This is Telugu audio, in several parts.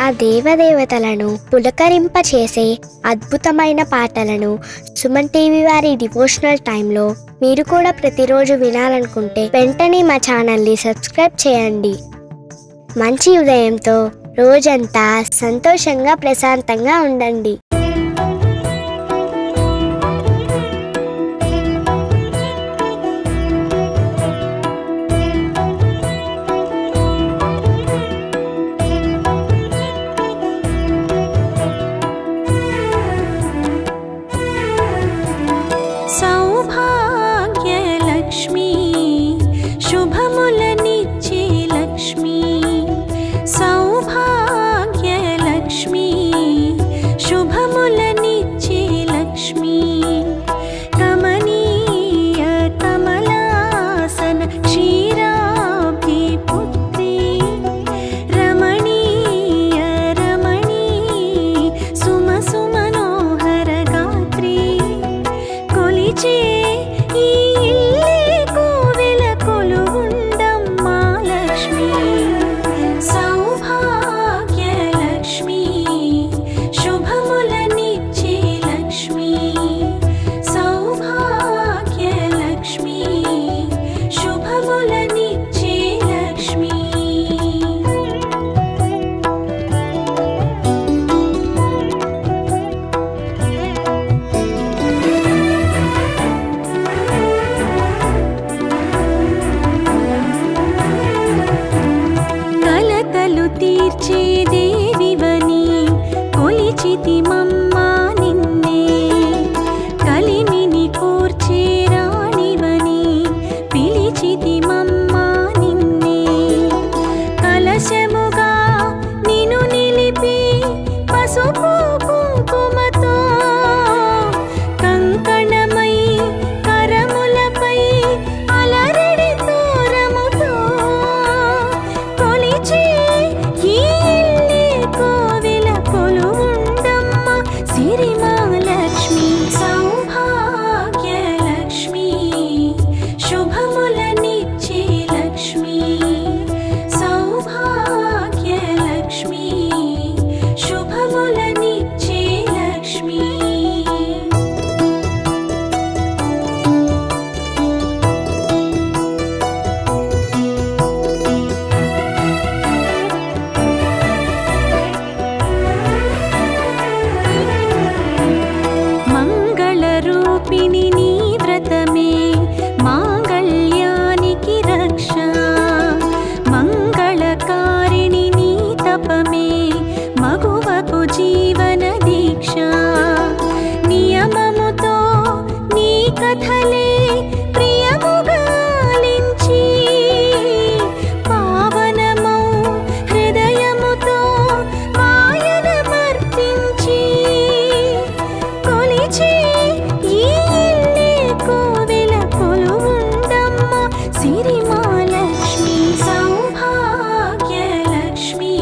ఆ దేవదేవతలను పులకరింపచేసే అద్భుతమైన పాటలను సుమన్ టీవీ వారి డివోషనల్ టైంలో మీరు కూడా ప్రతిరోజు వినాలనుకుంటే వెంటనే మా ఛానల్ని సబ్స్క్రైబ్ చేయండి. మంచి ఉదయంతో రోజంతా సంతోషంగా ప్రశాంతంగా ఉండండి. సౌభాగ్యలక్ష్మి శుభములనిచ్చే లక్ష్మి, సౌభాగ్యలక్ష్మి శుభములనిచ్చే లక్ష్మి, కమనీయ కమలాసన క్షీరాబ్ధి పుత్రి, రమణీయ రమణీ సుమ సుమనోహర గాత్రి, కొలిచే ఈ ఇల్లే కోవెల కొలువుండమ్మా లక్ష్మి, సౌభాగ్యలక్ష్మి శుభములనిచ్చే లక్ష్మి, సౌభాగ్యలక్ష్మి శుభములనిచ్చే లక్ష్మి. కలతలు తీర్చే దేవివని కొలిచితి మమ్మా నిన్నే, కలిమిని కోర్చే రాణివని పిలిచితి మమ్మా నిన్నే, కలశముగా నిను నిలిపి పసుపు కుంకుమతో, కంకణమై కరములపై అలరడి తోరముతో, కొలిచే ఈ ఇల్లే కోవెల కొలువుండమ్మ సిరిమహాలక్ష్మి, సౌభాగ్యలక్ష్మి శుభములనిచ్చే లక్ష్మి, సౌభాగ్యలక్ష్మి శుభములనిచ్చే లక్ష్మి. మంగళరూపిణి నీ వ్రతమే మాంగళ్యానికి రక్ష, మంగళకారిణి నీ తపమే మగువకు జీవన దీక్ష, నియమముతో నీ కథలే ప్రియముగాలించి, పావనమౌ హృదయముతో మాయనమర్పించి, కొలిచే ఈ ఇల్లే కోవెల కొలువుండమ్మ సిరిమహాలక్ష్మి, సౌభాగ్యలక్ష్మి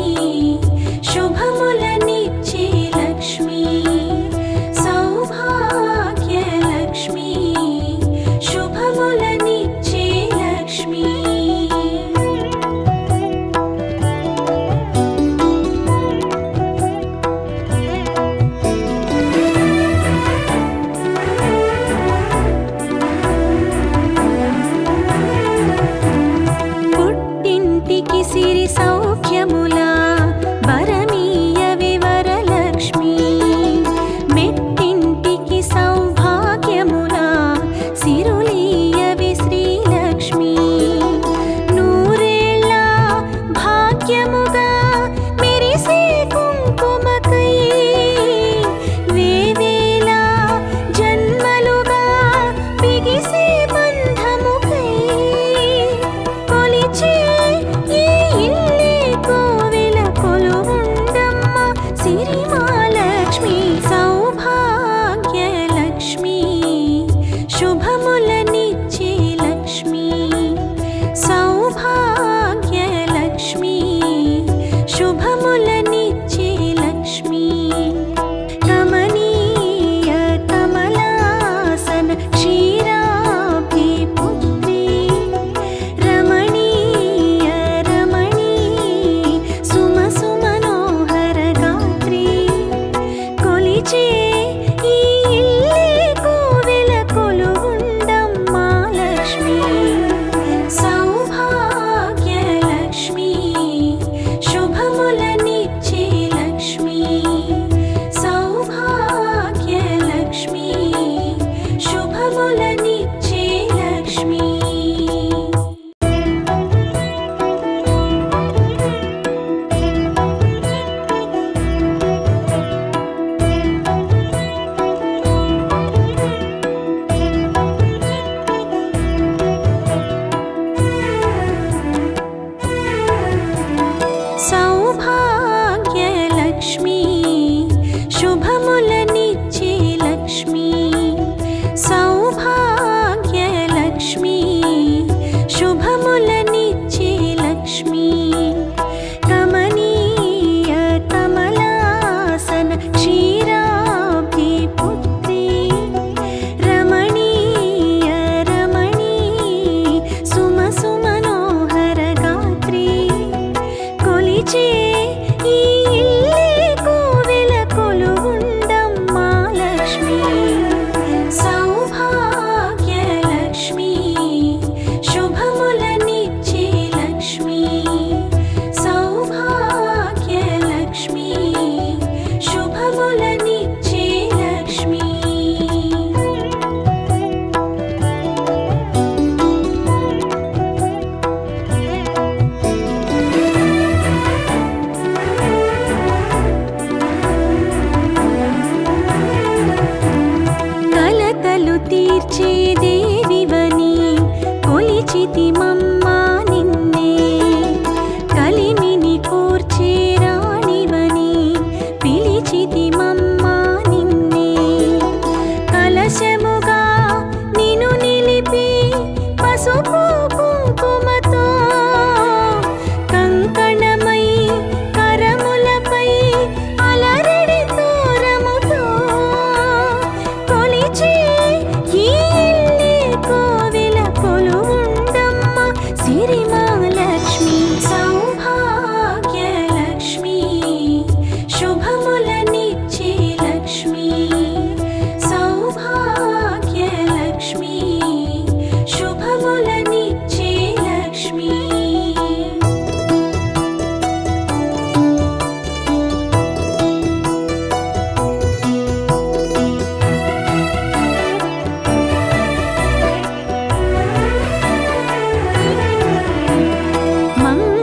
కొలిచే ఈ ఇల్లే కోవెల కొలువుండమ్మా లక్ష్మి సౌభాగ్యలక్ష్మి శుభములనిచ్చే లక్ష్మి సౌభాగ్యలక్ష్మి శుభములనిచ్చే లక్ష్మి కలతలు తీర్చే దేవివని కొలిచితిమమ్మా నిన్నే కలిమిని కూర్చే రాణివని పిలిచితిమమ్మా నిన్నే కలశముగా నిన్ను నిలిపి పసుపు కుంకుమతో కంకణమై కరములపై అలరడి తోరముతో కొలిచే ఈ ఇల్లే కోవెల కొలువుండమ్మ సిరిమాలక్ష్మి సౌభాగ్యలక్ష్మి శుభములనిచ్చే లక్ష్మి సౌభాగ్యలక్ష్మి శుభములనిచ్చే లక్ష్మి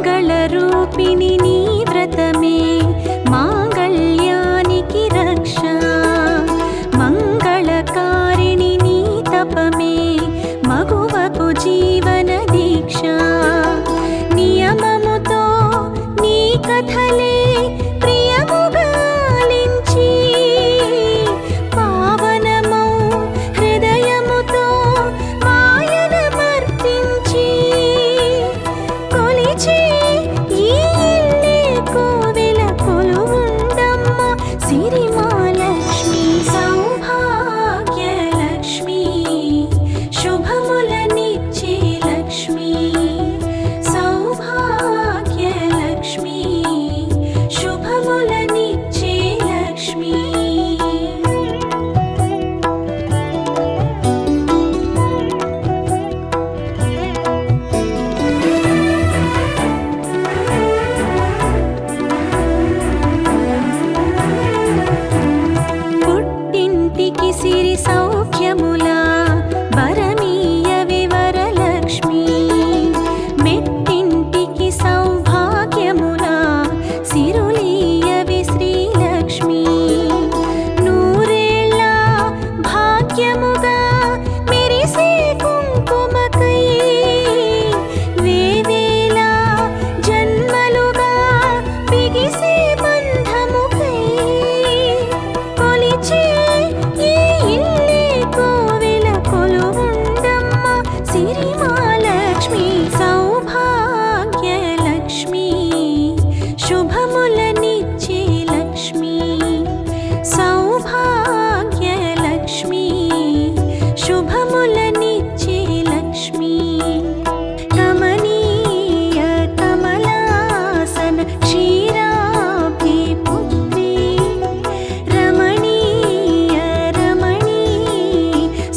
మంగళరూపిణి నీ వ్రతమే మాంగళ్యానికి రక్ష మంగళకారిణి నీ తపమే మగువకు జీవన దీక్ష నియమముతో నీ కథలే ప్రియముగాలించి పావనమౌ హృదయముతో మాయనమర్పించి కొలిచే ఈ ఇల్లే కోవెల కొలువుండమ్మ సిరిమాలక్ష్మి సౌభాగ్యలక్ష్మి శుభములనిచ్చే లక్ష్మి సౌభాగ్యలక్ష్మి శుభములనిచ్చే లక్ష్మి పుట్టింటికి సిరి సౌఖ్యములా వరమీయ వివరలక్ష్మి మెట్టింటికి సౌభాగ్యములా సిరులీయవి శ్రీలక్ష్మి నూరేళ్ళ భాగ్యముగా మెరిసే కుంకుమకై వేవేల జన్మలుగా బిగిసే బంధముకై కొలిచే ఈ ఇల్లే కోవెల కొలువుండమ్మ సిరిమాలక్ష్మి సౌభాగ్యలక్ష్మి శుభములనిచ్చే లక్ష్మి సౌభాగ్యలక్ష్మి శుభములనిచ్చే లక్ష్మి కమనీయ కమలాసన క్షీరాబ్ధి పుత్రి రమణీయ రమణీ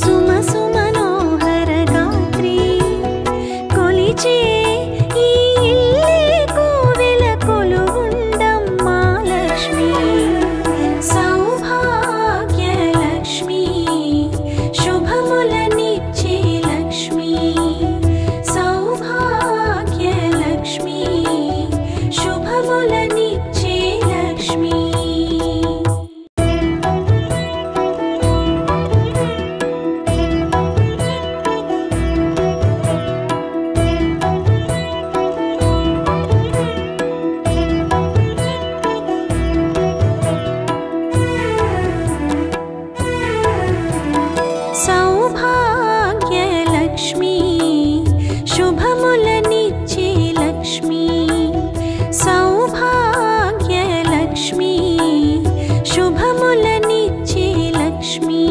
సుమ సుమనోహర గాత్రి కొలిచే ఈ ఇల్లే కోవెల కొలువుండమ్మా లక్ష్మి సౌభాగ్యలక్ష్మి శుభములనిచ్చే లక్ష్మి సౌభాగ్యలక్ష్మి శుభములనిచ్చే లక్ష్మి సౌభాగ్యలక్ష్మి శుభములనిచ్చే లక్ష్మి సౌభాగ్యలక్ష్మి శుభములనిచ్చే లక్ష్మి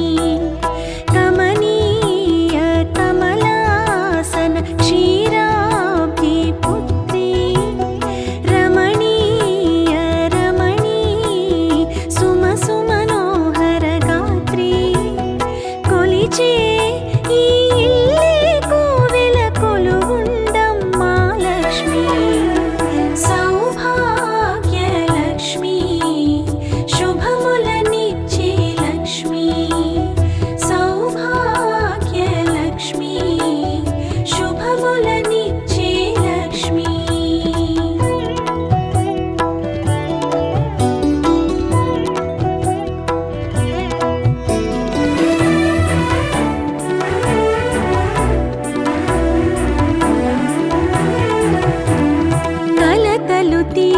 కమనీయ కమలాసన క్షీరాబ్ధి పుత్రి రమణీయ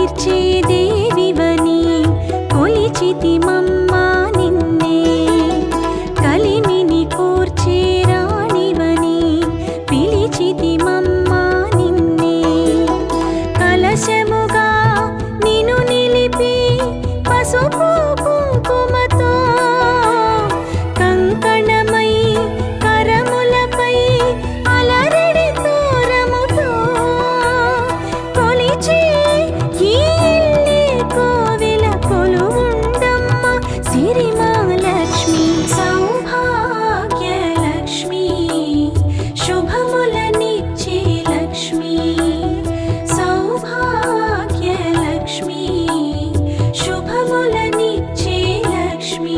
తీర్చే దేవివని కొలిచితిమమ్మా నిన్నే కలిమిని కూర్చే రాణివని పిలిచితిమమ్మా నిన్నే కలశముగా నిన్ను నిలిపి పసుపు కుంకుమతో కంకణమై కరములపై అలరడి తోరముతో కొలిచే ఈ ఇల్లే కోవెల కొలువుండమ్మ సిరిమహాలక్ష్మి సౌభాగ్యలక్ష్మి శుభములనిచ్చే లక్ష్మి సౌభాగ్యలక్ష్మి శుభములనిచ్చే లక్ష్మి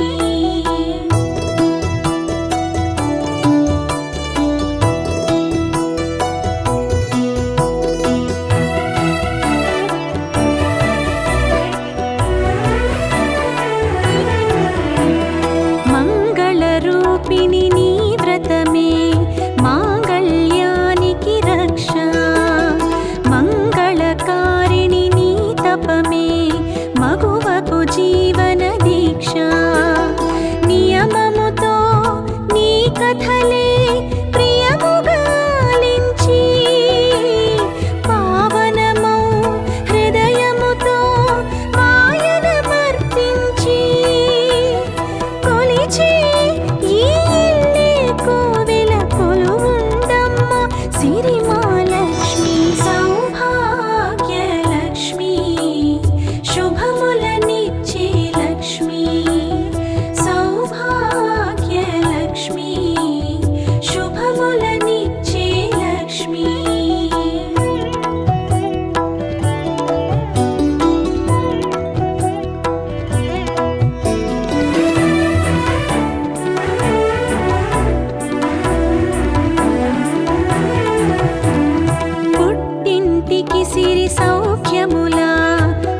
మంగళరూపిణి నీ వ్రతమే మాంగళ్యానికి రక్ష మంగళకారిణి నీ తపమే మగువకు జీవన దీక్ష నియమముతో నీ కథలే ప్రియముగాలించి పావనమౌ హృదయముతో మాయన మర్పించి కొలిచే ఈ ఇల్లే కోవెల కొలువుండమ్మ సిరిమహాలక్ష్మి సౌభాగ్యలక్ష్మి శుభములనిచ్చే లక్ష్మి సౌభాగ్యలక్ష్మి శుభములనిచ్చే లక్ష్మి పుట్టింటికి సిరి సౌఖ్యముల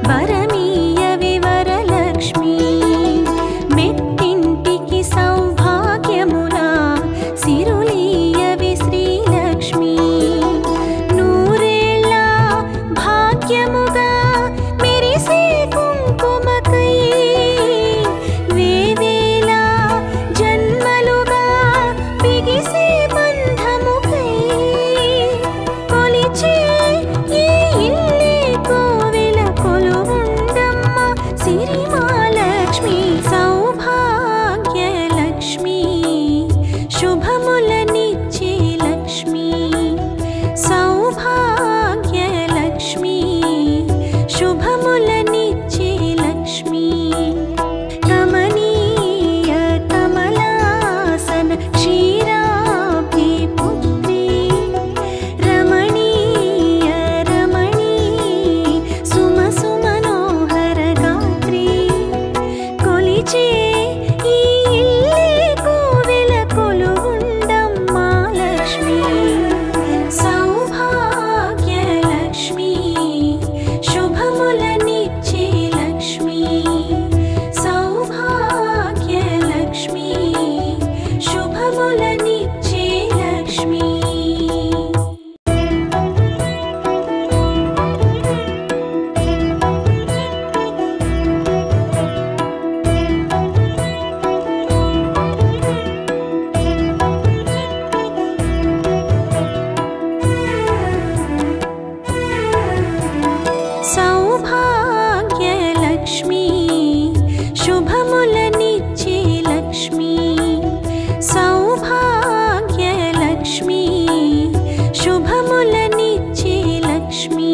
వరమీయ వివరలక్ష్మి మెట్టింటికి సౌభాగ్యముల సిరులీయవి శ్రీలక్ష్మి నూరేళ్ళ భాగ్యముగా మెరిసే కుంకుమకై వేవేల జన్మలుగా బిగిసే బంధముకై కొలిచే ఈ ఇల్లే కోవెల కొలువుండమ్మ సిరిమహాలక్ష్మి సౌభాగ్యలక్ష్మి శుభములనిచ్చే లక్ష్మి సౌభాగ్యలక్ష్మి శుభములనిచ్చే లక్ష్మి కమనీయ కమలాసన క్షీరాబ్ది పుత్రి రమణీయ రమణీ సుమ సుమనోహర గాత్రి కొలిచే ఈ ఇల్లే కోవెల కొలువుండమ్మ లక్ష్మి సౌభాగ్యలక్ష్మి శుభములనిచ్చే లక్ష్మి సౌభాగ్యలక్ష్మి శుభములనిచ్చే లక్ష్మి సౌభాగ్యలక్ష్మి శుభములనిచ్చే లక్ష్మి సౌభాగ్యలక్ష్మి శుభములనిచ్చే లక్ష్మి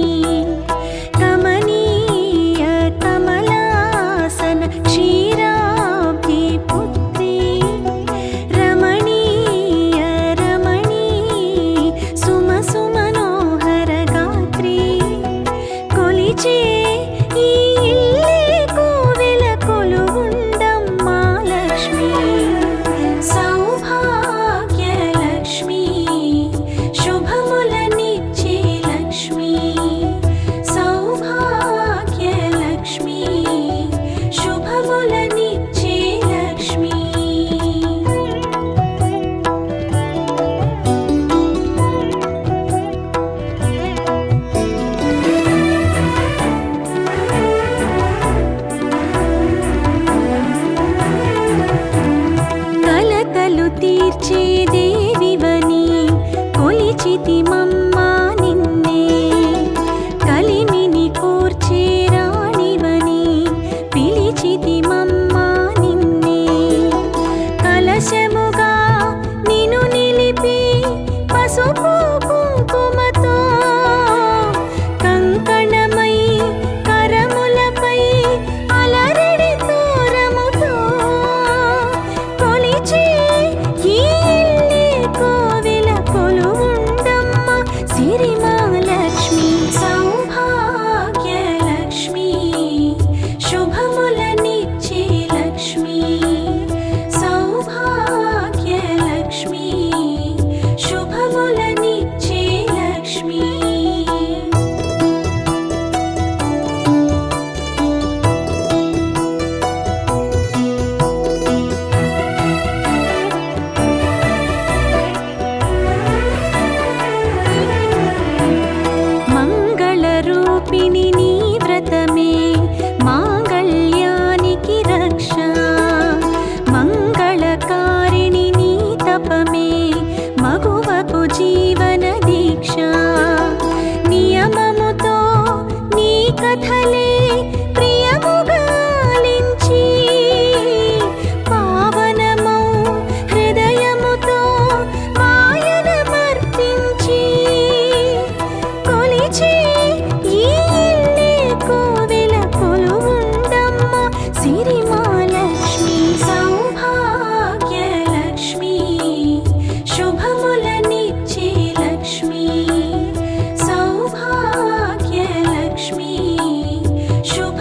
కమనీయ కమలాసన క్షీరాబ్ది పుత్రి రమణీయ రమణీ సుమ సుమనోహర గాత్రి కొలిచే ఈ ఇల్లే కథలే ప్రియముగాలించి పావనమౌ హృదయముతో ఆయనమర్పించి కొలిచే ఈ ఇల్లే కోవెల కొలువుండమ్మ సిరిమాలక్ష్మి సౌభాగ్యలక్ష్మి శుభములనిచ్చే లక్ష్మి సౌభాగ్యలక్ష్మి శుభ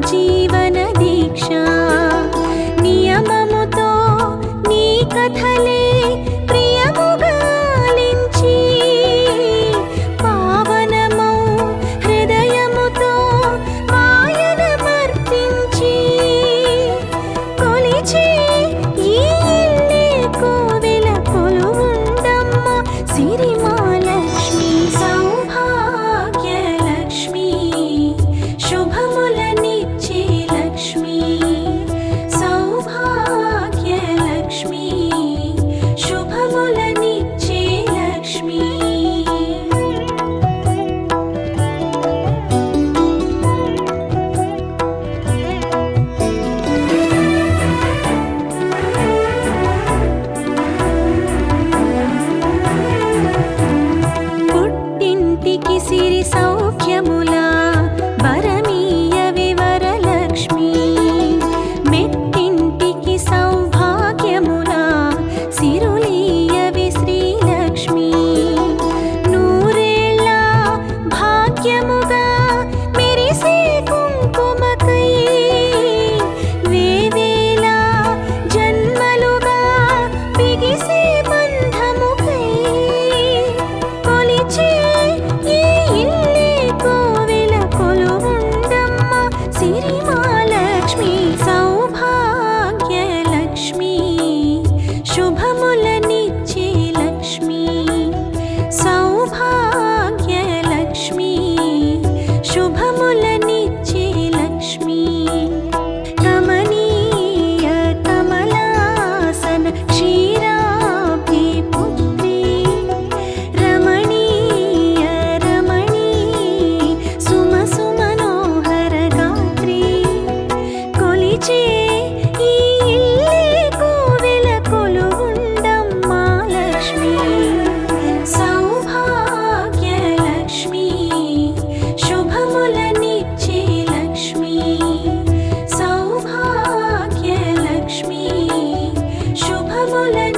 జీవన దీక్ష నియమముతో నీ కథలే ప్రియముగాలించి పావనమౌ హృదయముతో ఆయన మర్పించి కొలిచే ఈ ఇల్లే కోవెల కొలువుండమ్మ సిరిమాలక్ష్మి సౌభాగ్యలక్ష్మి శుభములనిచ్చే లక్ష్మి సౌభాగ్యలక్ష్మి శుభములనిచ్చే లక్ష్మి పుట్టింటికి సిరి సౌఖ్యములా వరమీయ వివరలక్ష్మి మెట్టింటికి సౌభాగ్యములా సిరులీయవి శ్రీలక్ష్మి నూరేళ్ళ భాగ్యముగా మెరిసే కుంకుమకై వేవేల జన్మలుగా బిగిసే బంధముకై కొలిచే ఈ ఇల్లే కోవెల కొలువుండమ్మ సిరిమాలక్ష్మి సౌభాగ్యలక్ష్మి శుభములనిచ్చే లక్ష్మి సౌభాగ్యలక్ష్మి శుభములనిచ్చే లక్ష్మి కమనీయ కమలాసన క్షీరాబ్ది పుత్రి రమణీయ రమణీ సుమ సుమనోహర గాత్రి కొలిచే ఈ ఇల్లే కోవెల కొలువుండమ్మ లక్ష్మి సౌభాగ్యలక్ష్మి శుభములనిచ్చే లక్ష్మి సౌభాగ్యలక్ష్మి శుభములని